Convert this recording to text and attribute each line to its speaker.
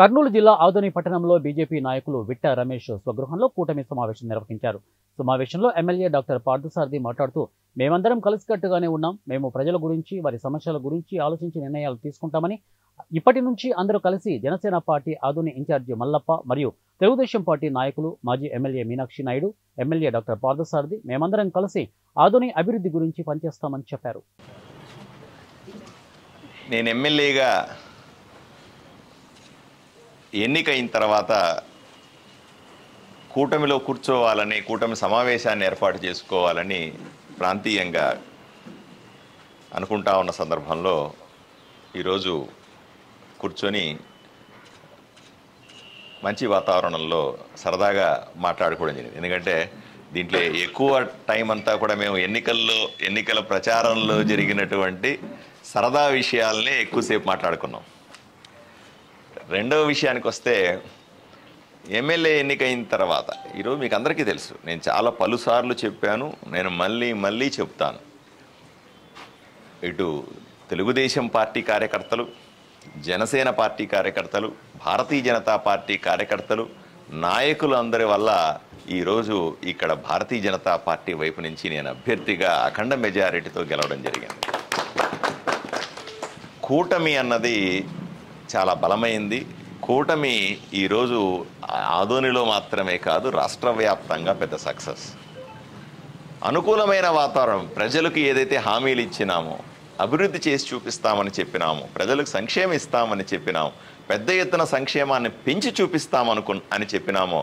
Speaker 1: కర్నూలు జిల్లా ఆదోని పట్టణంలో బీజేపీ నాయకులు విట్ట రమేష్ స్వగృహంలో కూటమి సమావేశం నిర్వహించారు. సమావేశంలో ఎమ్మెల్యే డాక్టర్ పార్థసారథి మాట్లాడుతూ, మేమందరం కలిసికట్టుగానే ఉన్నాం. మేము ప్రజల గురించి, వారి సమస్యల గురించి ఆలోచించి నిర్ణయాలు తీసుకుంటామని, ఇప్పటి నుంచి అందరూ కలిసి జనసేన పార్టీ ఆదోని ఇన్ఛార్జి మల్లప్ప మరియు తెలుగుదేశం పార్టీ నాయకులు, మాజీ MLA Meenakshi Naidu, MLA doctor Parthasarathi మేమందరం కలిసి ఆదోని అభివృద్ధి గురించి పనిచేస్తామని చెప్పారు.
Speaker 2: నేను ఎమ్మెల్యేగా ఎన్నికైన తర్వాత కూటమిలో కూర్చోవాలని, కూటమి సమావేశాన్ని ఏర్పాటు చేసుకోవాలని ప్రాంతీయంగా అనుకుంటా ఉన్న సందర్భంలో ఈరోజు కూర్చొని మంచి వాతావరణంలో సరదాగా మాట్లాడుకోవడం జరిగింది. ఎందుకంటే దీంట్లో ఎక్కువ టైం అంతా కూడా మేము ఎన్నికల ప్రచారంలో జరిగినటువంటి సరదా విషయాలనే ఎక్కువసేపు మాట్లాడుకున్నాం. రెండవ విషయానికి వస్తే, ఎమ్మెల్యే ఎన్నికైన తర్వాత ఈరోజు మీకు అందరికీ తెలుసు, నేను చాలా పలుసార్లు చెప్పాను, నేను మళ్ళీ చెప్తాను. ఇటు తెలుగుదేశం పార్టీ కార్యకర్తలు, జనసేన పార్టీ కార్యకర్తలు, భారతీయ జనతా పార్టీ కార్యకర్తలు, నాయకులు అందరి వల్ల ఈరోజు ఇక్కడ భారతీయ జనతా పార్టీ వైపు నుంచి నేను అభ్యర్థిగా అఖండ మెజారిటీతో గెలవడం జరిగింది. కూటమి అన్నది చాలా బలమైంది. కూటమి ఈరోజు ఆదోనిలో మాత్రమే కాదు, రాష్ట్ర వ్యాప్తంగా పెద్ద సక్సెస్. అనుకూలమైన వాతావరణం, ప్రజలకు ఏదైతే హామీలు ఇచ్చినామో, అభివృద్ధి చేసి చూపిస్తామని చెప్పినాము, ప్రజలకు సంక్షేమం ఇస్తామని చెప్పినాము, పెద్ద ఎత్తున సంక్షేమాన్ని పెంచి చూపిస్తామని చెప్పినామో,